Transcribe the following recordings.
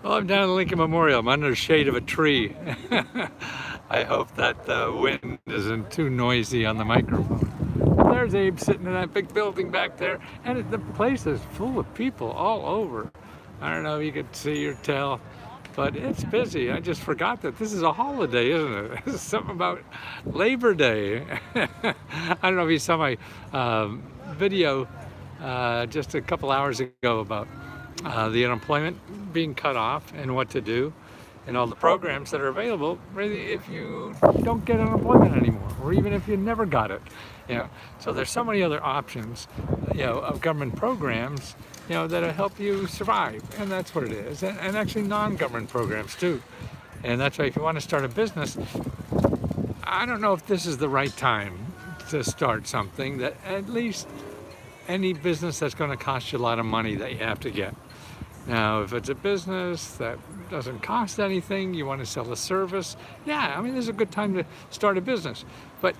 Well, I'm down at Lincoln Memorial. I'm under the shade of a tree. I hope that the wind isn't too noisy on the microphone. There's Abe sitting in that big building back there, and the place is full of people all over. I don't know if you could see or tell, but it's busy. I just forgot that this is a holiday, isn't it? This is something about Labor Day. I don't know if you saw my video just a couple hours ago about the unemployment being cut off and what to do and all the programs that are available really if you don't get unemployment anymore or even if you never got it. So there's so many other options of government programs that'll help you survive, and that's what it is. And actually non-government programs too. And that's why if you want to start a business, I don't know if this is the right time to start something that at least any business that's going to cost you a lot of money that you have to get. Now, if it's a business that doesn't cost anything, you want to sell a service, this is a good time to start a business. But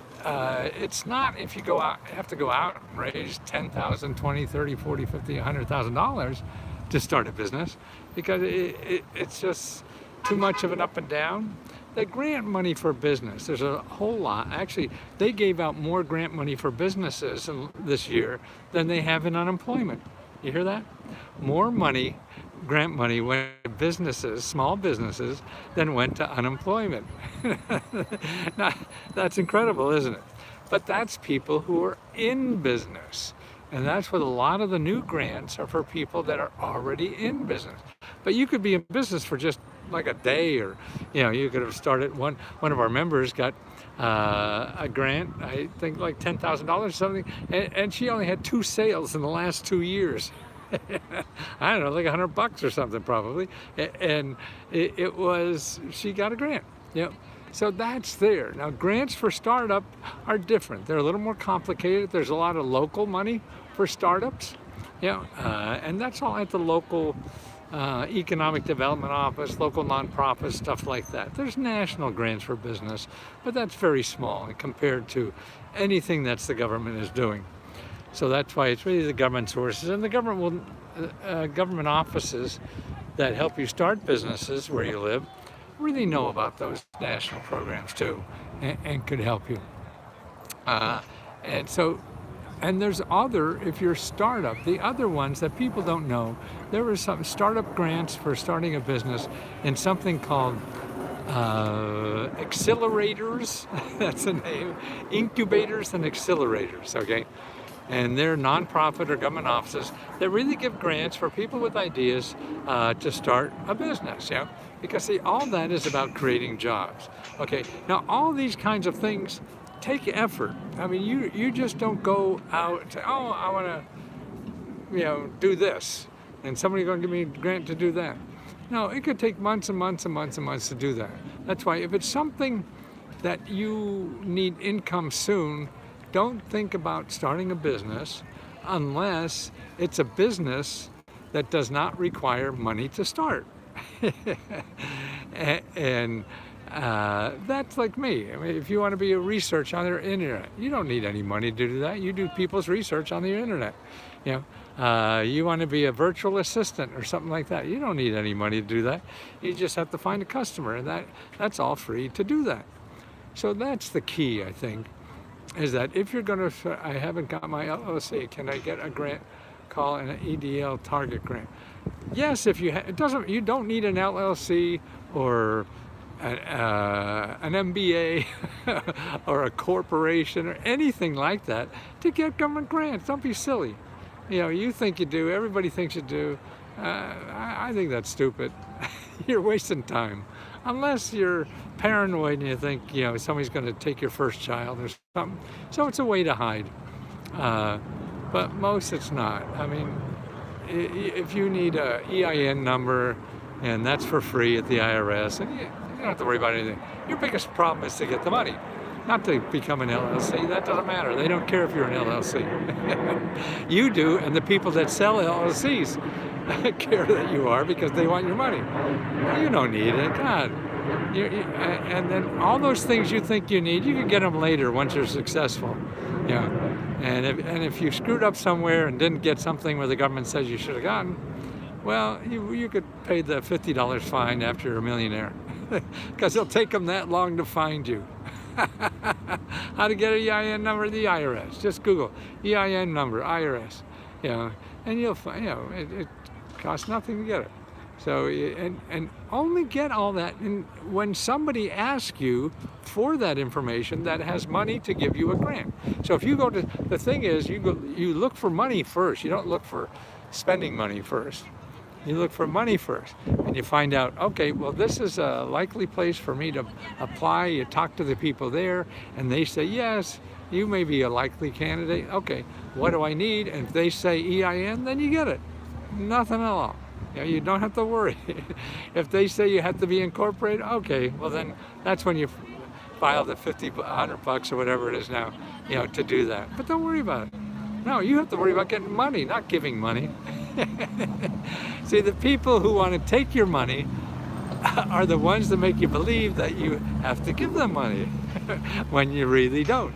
it's not if you have to go out and raise $10,000, $20,000, $30,000, $40,000, $50,000, $100,000 to start a business, because it's just too much of an up and down. The grant money for business, there's a whole lot. Actually, they gave out more grant money for businesses this year than they have in unemployment. You hear that? More money, grant money, went to businesses, small businesses, than went to unemployment. Now, that's incredible, isn't it? But that's people who are in business. And that's what a lot of the new grants are for, people that are already in business. But you could be in business for just like a day, or you could have started. One of our members got a grant, I think like $10,000 or something, and she only had 2 sales in the last 2 years. I don't know, like $100 or something probably, and she got a grant. So that's there. Now, grants for startup are different. They're a little more complicated. There's a lot of local money for startups, and that's all at the local economic development office, local nonprofits, stuff like that. There's national grants for business, but that's very small compared to anything that's the government is doing. So that's why it's really the government sources, and the government offices that help you start businesses where you live really know about those national programs too, and could help you. And there's if you're a startup, the other ones that people don't know, there were some startup grants for starting a business in something called accelerators. That's the name. Incubators and accelerators, okay? And they're nonprofit or government offices that really give grants for people with ideas to start a business, because see, all that is about creating jobs. Okay, now all these kinds of things take effort. I mean, you just don't go out and say, oh, I want to, do this, and somebody's going to give me a grant to do that. No, it could take months and months and months and months to do that. That's why if it's something that you need income soon, don't think about starting a business unless it's a business that does not require money to start. and that's like me. I mean, if you want to be a research on the internet, you don't need any money to do that. You do people's research on the internet. You want to be a virtual assistant or something like that. You don't need any money to do that. You just have to find a customer, and that's all free to do that. So that's the key, I think, is that if you're going to, I haven't got my LLC, can I get a grant called an EDL target grant? Yes, if you you don't need an LLC or an MBA or a corporation or anything like that to get government grants. Don't be silly. You think you do, everybody thinks you do. I think that's stupid. You're wasting time. Unless you're paranoid and you think, somebody's going to take your first child or something. So it's a way to hide. But most it's not. I mean, if you need a EIN number, and that's for free at the IRS, and you don't have to worry about anything. Your biggest problem is to get the money, not to become an LLC. That doesn't matter. They don't care if you're an LLC. You do, and the people that sell LLCs care that you are, because they want your money. You don't need it. God. And then all those things you think you need, you can get them later once you're successful. And if you screwed up somewhere and didn't get something where the government says you should have gotten, Well, you could pay the $50 fine after you're a millionaire, because it'll take them that long to find you. How to get an EIN number? The IRS. Just Google EIN number, IRS. And you'll find. It costs nothing to get it. So, and only get all that when somebody asks you for that information that has money to give you a grant. So if you go to, the thing is, you look for money first. You don't look for spending money first. You look for money first, and you find out, okay, well, this is a likely place for me to apply. You talk to the people there, and they say, yes, you may be a likely candidate. Okay, what do I need? And if they say EIN, then you get it. Nothing at all. You don't have to worry. If they say you have to be incorporated, okay, well then that's when you file the $50, $100 or whatever it is now, to do that. But don't worry about it. No, you have to worry about getting money, not giving money. See, the people who want to take your money are the ones that make you believe that you have to give them money when you really don't.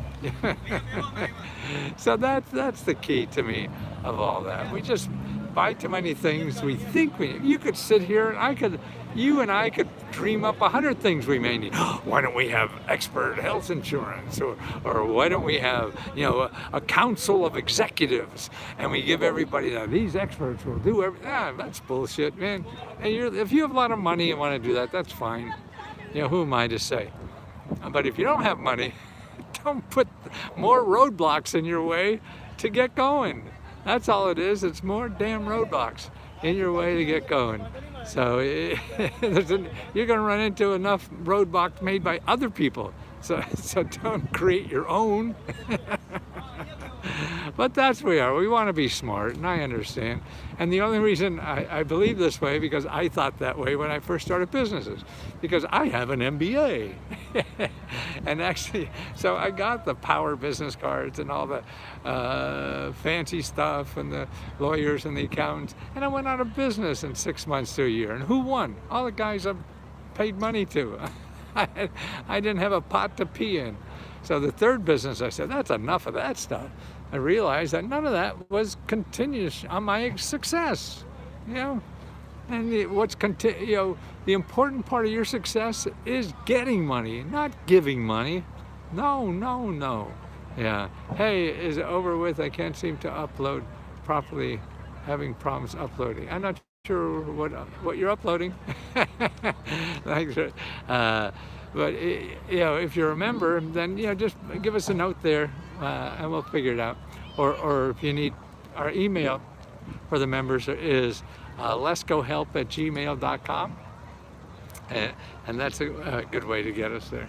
So that's the key to me of all that. We just buy too many things we think we need. You could sit here and you and I could dream up 100 things we may need. Why don't we have expert health insurance? Or why don't we have, a council of executives, and we give everybody that these experts will do everything. That's bullshit, man. And if you have a lot of money and want to do that, that's fine. Who am I to say? But if you don't have money, don't put more roadblocks in your way to get going. That's all it is. It's more damn roadblocks in your way to get going. So you're going to run into enough roadblocks made by other people. So don't create your own. But that's where we are. We want to be smart, and I understand. And the only reason I believe this way, because I thought that way when I first started businesses, because I have an MBA. And actually, so I got the power business cards and all the fancy stuff and the lawyers and the accountants, and I went out of business in 6 months to a year. And who won? All the guys I've paid money to. I didn't have a pot to pee in. So the third business, I said, that's enough of that stuff. I realized that none of that was continuous on my success, And the important part of your success is getting money, not giving money. No. Yeah. Hey, is it over with? I can't seem to upload properly. Having problems uploading. I'm not sure what you're uploading. Thanks. But if you're a member, then just give us a note there, and we'll figure it out. Or if you need, our email for the members is lesgohelp@gmail.com, and that's a good way to get us there.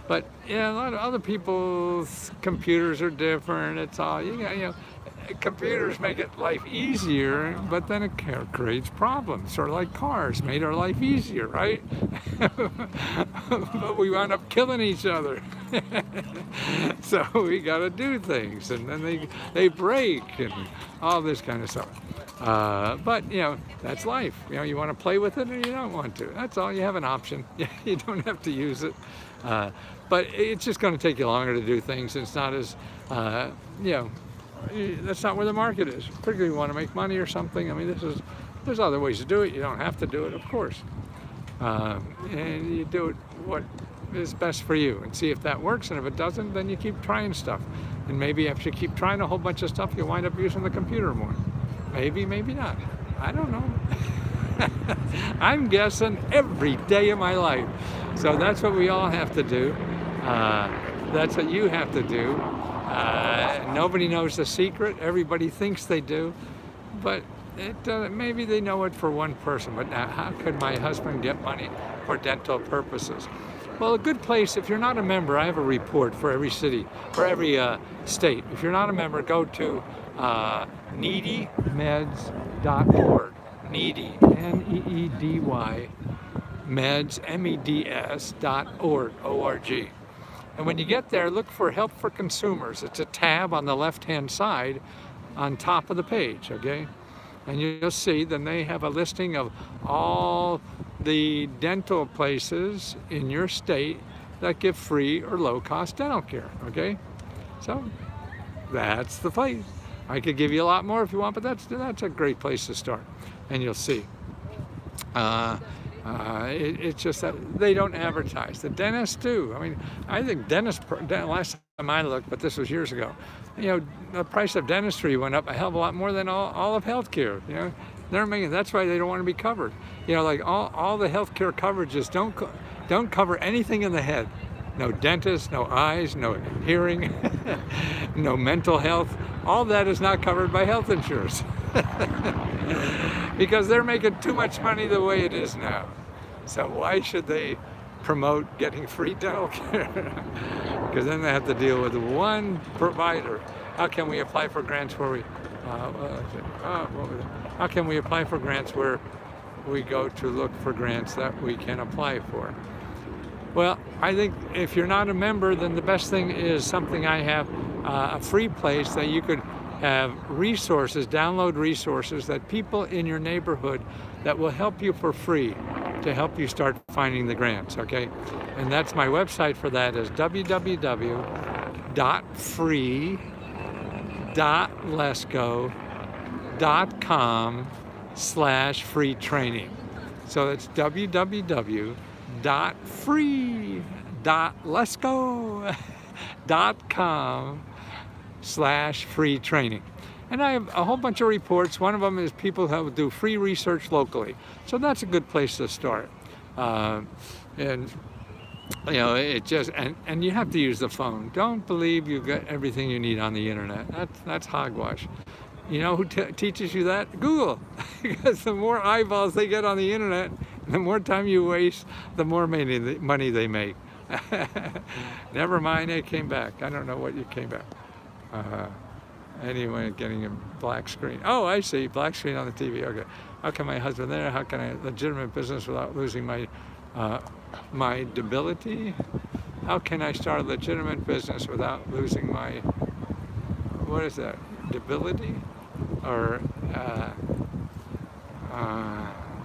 But a lot of other people's computers are different. It's all computers make it life easier, but then it creates problems. Sort of like cars made our life easier, right? But we wound up killing each other. So we got to do things, and then they break and all this kind of stuff. But that's life. You want to play with it or you don't want to. That's all. You have an option. You don't have to use it. But it's just going to take you longer to do things. It's not as that's not where the market is. Particularly if you want to make money or something. I mean, there's other ways to do it. You don't have to do it, of course. And you do it what is best for you and see if that works. And if it doesn't, then you keep trying stuff. And maybe after you keep trying a whole bunch of stuff, you wind up using the computer more. Maybe not. I don't know. I'm guessing every day of my life. So that's what we all have to do. That's what you have to do. Nobody knows the secret. Everybody thinks they do, but maybe they know it for one person. But now, how could my husband get money for dental purposes? Well, a good place, if you're not a member, I have a report for every city, for every state. If you're not a member, go to needymeds.org. Needy, N-E-E-D-Y, meds, M-E-D-S.org, O-R-G. And when you get there, look for Help for Consumers. It's a tab on the left-hand side on top of the page, okay? And you'll see then they have a listing of all the dental places in your state that give free or low-cost dental care, okay? So that's the place. I could give you a lot more if you want, but that's a great place to start, and you'll see. It's just that they don't advertise. The dentists do. I mean, I think last time I looked, but this was years ago, the price of dentistry went up a hell of a lot more than all of healthcare. They're making, that's why they don't want to be covered. Like all the healthcare coverages don't cover anything in the head. No dentists, no eyes, no hearing, no mental health. All that is not covered by health insurance. Because they're making too much money the way it is now. So why should they promote getting free dental care? Because then they have to deal with one provider. How can we apply for grants where how can we apply for grants where we go to look for grants that we can apply for? Well, I think if you're not a member, then the best thing is something I have, a free place that you could have resources, download resources that people in your neighborhood that will help you for free to help you start finding the grants, okay? And that's my website for that is www.free.lesco.com/free training. So that's www.free.lesco.com/free training. And I have a whole bunch of reports. One of them is people who do free research locally. So that's a good place to start. And it just, and you have to use the phone. Don't believe you get everything you need on the internet. That's hogwash. You know who teaches you that? Google. Because the more eyeballs they get on the internet, the more time you waste, the more money they make. Never mind, it came back. I don't know what you came back. Anyway, getting a black screen. Oh, I see, black screen on the TV. Okay. How can my husband there? How can I legitimate business without losing my debility? How can I start a legitimate business without losing my, what is that? Debility? Or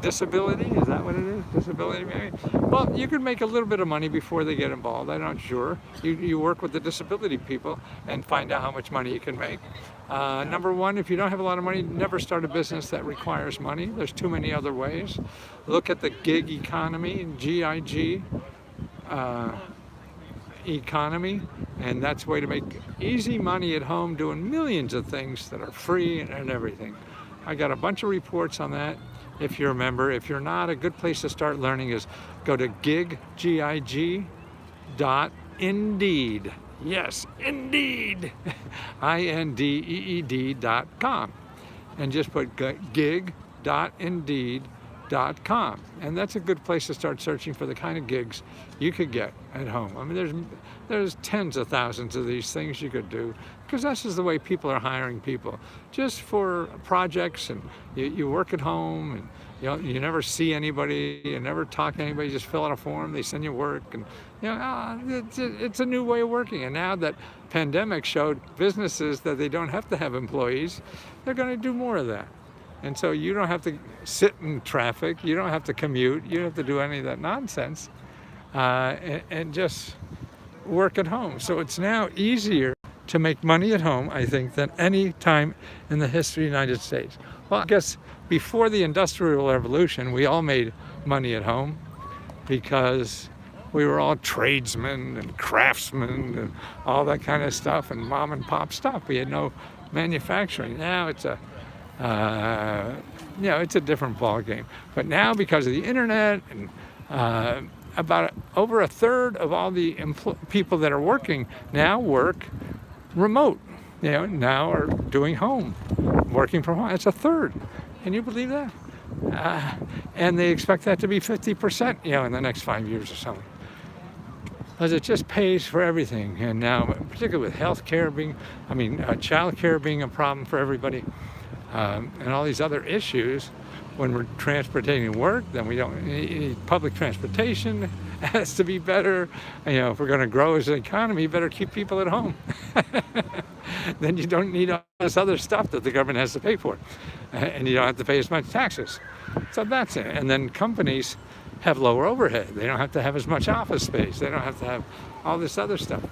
disability? Is that what it is? Disability maybe? Well, you could make a little bit of money before they get involved. I'm not sure. You work with the disability people and find out how much money you can make. Number one, if you don't have a lot of money, never start a business that requires money. There's too many other ways. Look at the gig economy, GIG economy, and that's a way to make easy money at home doing millions of things that are free and everything. I got a bunch of reports on that. If you're a member, if you're not, a good place to start learning is go to gig.indeed. Yes, Indeed. INDEED.com. And just put gig.indeed.com. And that's a good place to start searching for the kind of gigs you could get at home. I mean, there's tens of thousands of these things you could do, because this is the way people are hiring people, just for projects, and you work at home, and you never see anybody, you never talk to anybody, you just fill out a form, they send you work, and it's a new way of working. And now that pandemic showed businesses that they don't have to have employees, they're going to do more of that. And so you don't have to sit in traffic, you don't have to commute, you don't have to do any of that nonsense, and just work at home. So it's now easier to make money at home, I think, than any time in the history of the United States. Well, I guess before the Industrial Revolution, we all made money at home because we were all tradesmen and craftsmen and all that kind of stuff, and mom and pop stuff. We had no manufacturing. Now it's a it's a different ball game. But now, because of the internet, and about over a third of all the people that are working now work remote. Now are doing home, working from home. It's a third. Can you believe that? And they expect that to be 50%, in the next 5 years or something. Because it just pays for everything. And now, particularly with healthcare child care being a problem for everybody, and all these other issues, when we're transporting work, then we don't need public transportation. Has to be better. If we're going to grow as an economy, you better keep people at home. Then you don't need all this other stuff that the government has to pay for, and you don't have to pay as much taxes. So that's it. And then companies have lower overhead. They don't have to have as much office space. They don't have to have all this other stuff.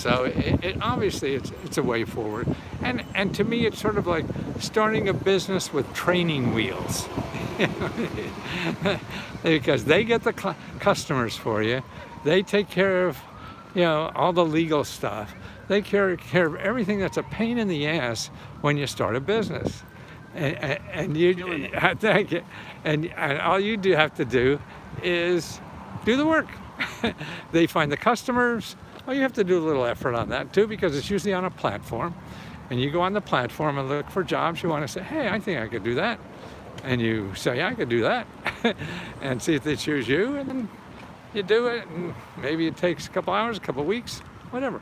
So obviously it's a way forward. And to me, it's sort of like starting a business with training wheels. Because they get the customers for you. They take care of, all the legal stuff. They take care of everything that's a pain in the ass when you start a business. And you, thank you. And all you do have to do is do the work. They find the customers. Well, you have to do a little effort on that too, because it's usually on a platform. And you go on the platform and look for jobs. You want to say, hey, I think I could do that. And you say, yeah, I could do that. And see if they choose you. And then you do it. And maybe it takes a couple hours, a couple weeks, whatever.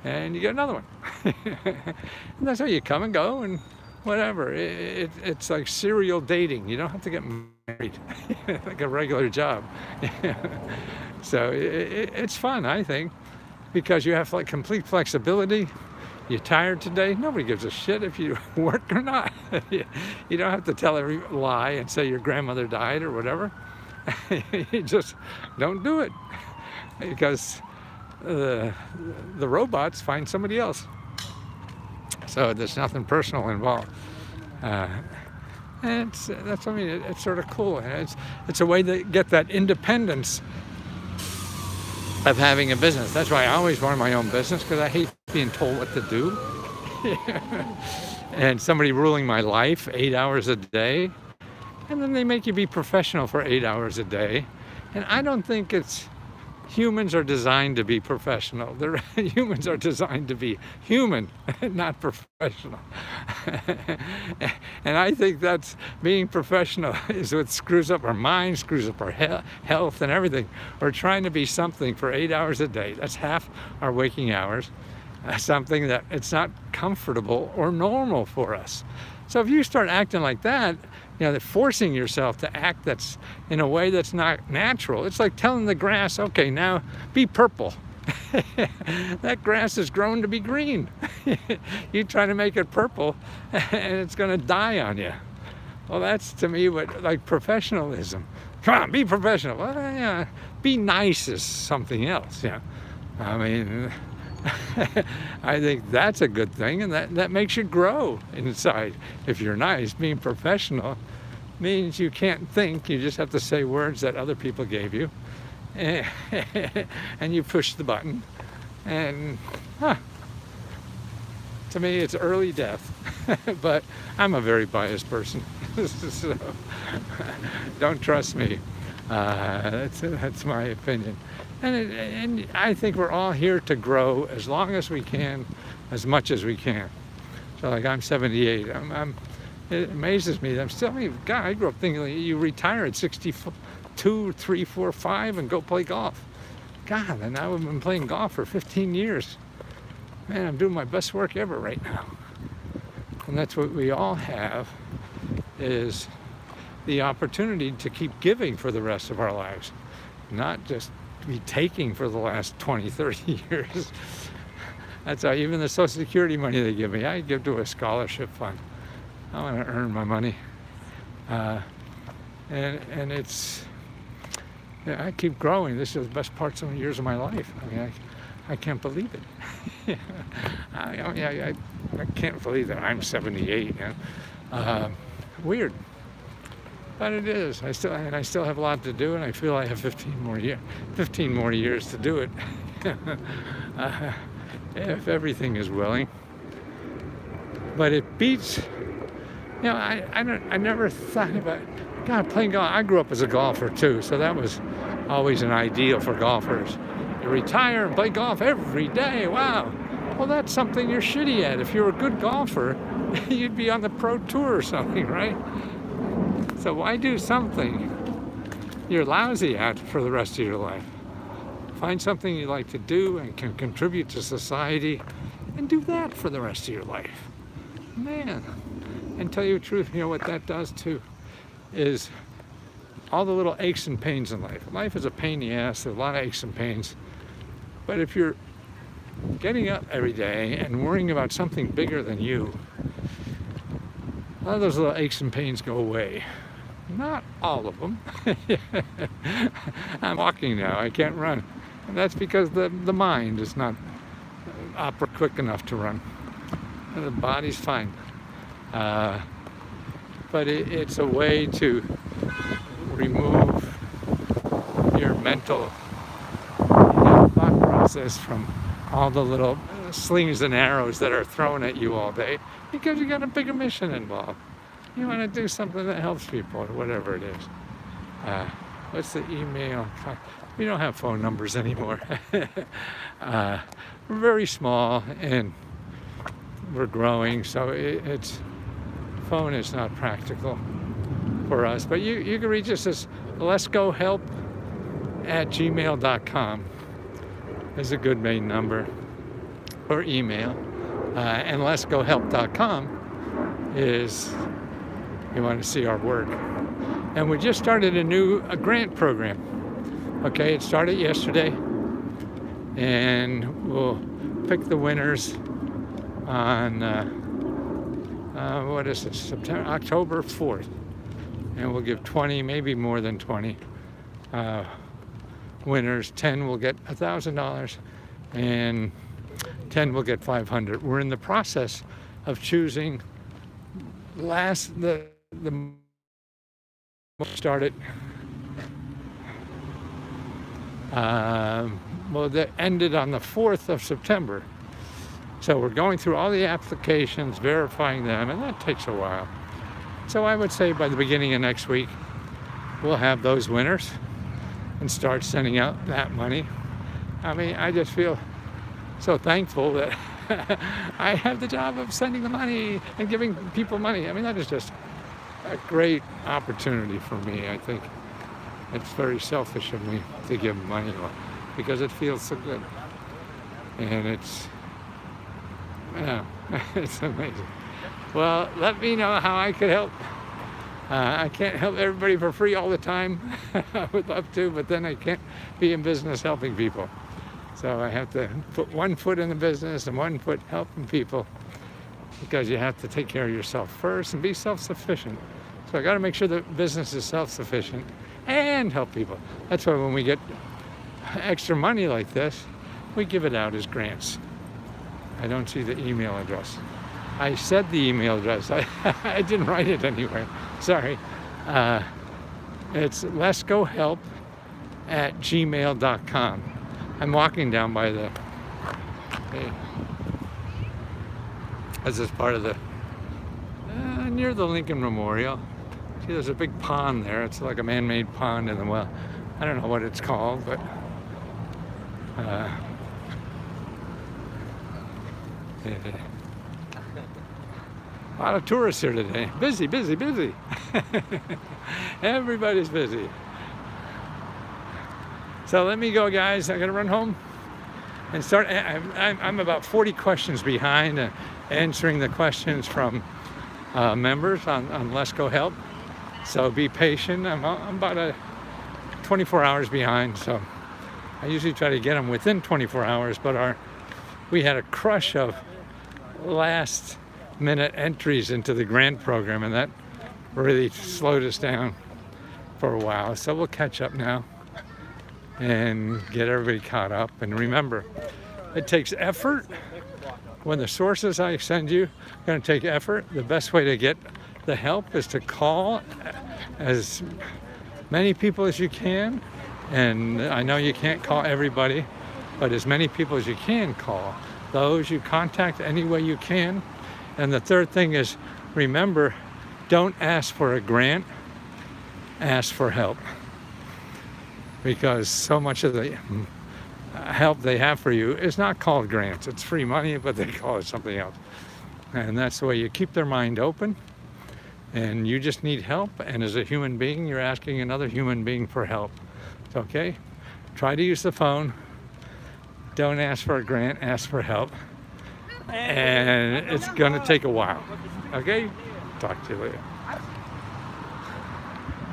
And you get another one. And that's how you come and go and whatever. It's like serial dating. You don't have to get married like a regular job. So it's fun, I think, because you have like complete flexibility. You're tired today, nobody gives a shit if you work or not. You don't have to tell every lie and say your grandmother died or whatever. You just don't do it, because the robots find somebody else. So there's nothing personal involved. And it's sort of cool. And it's a way to get that independence of having a business. That's why I always wanted my own business, because I hate being told what to do. And somebody ruling my life 8 hours a day. And then they make you be professional for 8 hours a day. And I don't think humans are designed to be professional. Humans are designed to be human, not professional. And I think that's being professional is what screws up our mind, screws up our health and everything. We're trying to be something for 8 hours a day. That's half our waking hours. Something that it's not comfortable or normal for us. So if you start acting like that, forcing yourself to act that's in a way that's not natural. It's like telling the grass, okay, now be purple. That grass has grown to be green. You try to make it purple and it's going to die on you. Well, that's to me like professionalism. Come on, be professional. Well, yeah, be nice is something else. Yeah, I mean, I think that's a good thing, and that makes you grow inside. If you're nice, being professional means you can't think, you just have to say words that other people gave you, and you push the button, and to me it's early death. But I'm a very biased person, so don't trust me. That's my opinion. And I think we're all here to grow as long as we can, as much as we can. So like I'm 78. It amazes me that I'm still, God, I grew up thinking you retire at 62, 3, 4, 5 and go play golf. God, and now I've been playing golf for 15 years. Man, I'm doing my best work ever right now. And that's what we all have, is the opportunity to keep giving for the rest of our lives, not just be taking for the last 20, 30 years. That's how even the Social Security money they give me, I give to a scholarship fund. I want to earn my money. And it's, I keep growing. This is the best part of the years of my life. I mean, I can't believe it. I can't believe that I'm 78. Weird. But it is. I still have a lot to do, and I feel I have 15 more years to do it. If everything is willing. But it beats. I never thought about, God, playing golf. I grew up as a golfer too, so that was always an ideal for golfers. You retire and play golf every day. Wow. Well, that's something you're shitty at. If you're a good golfer, you'd be on the pro tour or something, right? So why do something you're lousy at for the rest of your life? Find something you like to do and can contribute to society, and do that for the rest of your life. Man, and tell you the truth, what that does too is all the little aches and pains in life. Life is a pain in the ass, there's a lot of aches and pains. But if you're getting up every day and worrying about something bigger than you, a lot of those little aches and pains go away. Not all of them. I'm walking now, I can't run. And that's because the mind is not opera quick enough to run. And the body's fine. But it's a way to remove your mental thought process from all the little slings and arrows that are thrown at you all day, because you got a bigger mission involved. You want to do something that helps people, or whatever it is. What's the email? We don't have phone numbers anymore. We're very small and we're growing, so it's phone is not practical for us. But you can reach us as letsgohelp@gmail.com is a good main number, or email. And letsgohelp.com is you want to see our work. And we just started a grant program. Okay, it started yesterday, and we'll pick the winners on what is it, October 4th, and we'll give 20, maybe more than 20 winners. 10 will get $1,000, and 10 will get $500. We're in the process of choosing the started. Well, that ended on the 4th of September. So we're going through all the applications, verifying them, and that takes a while. So I would say by the beginning of next week, we'll have those winners and start sending out that money. I mean, I just feel so thankful that I have the job of sending the money and giving people money. I mean, that is just a great opportunity for me. I think it's very selfish of me to give money because it feels so good. And it's amazing. Well, let me know how I could help. I can't help everybody for free all the time. I would love to, but then I can't be in business helping people. So I have to put one foot in the business and one foot helping people, because you have to take care of yourself first and be self-sufficient. So I got to make sure that business is self-sufficient and help people. That's why when we get extra money like this, we give it out as grants. I don't see the email address. I said the email address. I didn't write it anywhere. Sorry. It's letsgohelp@gmail.com. I'm walking down by as this part of the near the Lincoln Memorial. See, there's a big pond there. It's like a man-made pond in the well. I don't know what it's called, but a lot of tourists here today. Busy, busy, busy. Everybody's busy. So let me go, guys. I gotta run home and start. I'm about 40 questions behind answering the questions from members on Let's Go Help. So be patient. I'm about 24 hours behind. So I usually try to get them within 24 hours, but we had a crush of last minute entries into the grant program, and that really slowed us down for a while. So we'll catch up now and get everybody caught up. And remember, it takes effort. When the sources I send you are going to take effort, the best way to get the help is to call as many people as you can. And I know you can't call everybody, but as many people as you can call. Those you contact any way you can. And the third thing is, remember, don't ask for a grant, ask for help. Because so much of the help they have for you is not called grants. It's free money, but they call it something else. And that's the way you keep their mind open. And you just need help. And as a human being, you're asking another human being for help. It's okay. Try to use the phone. Don't ask for a grant, ask for help. And it's going to take a while. Okay? Talk to you later.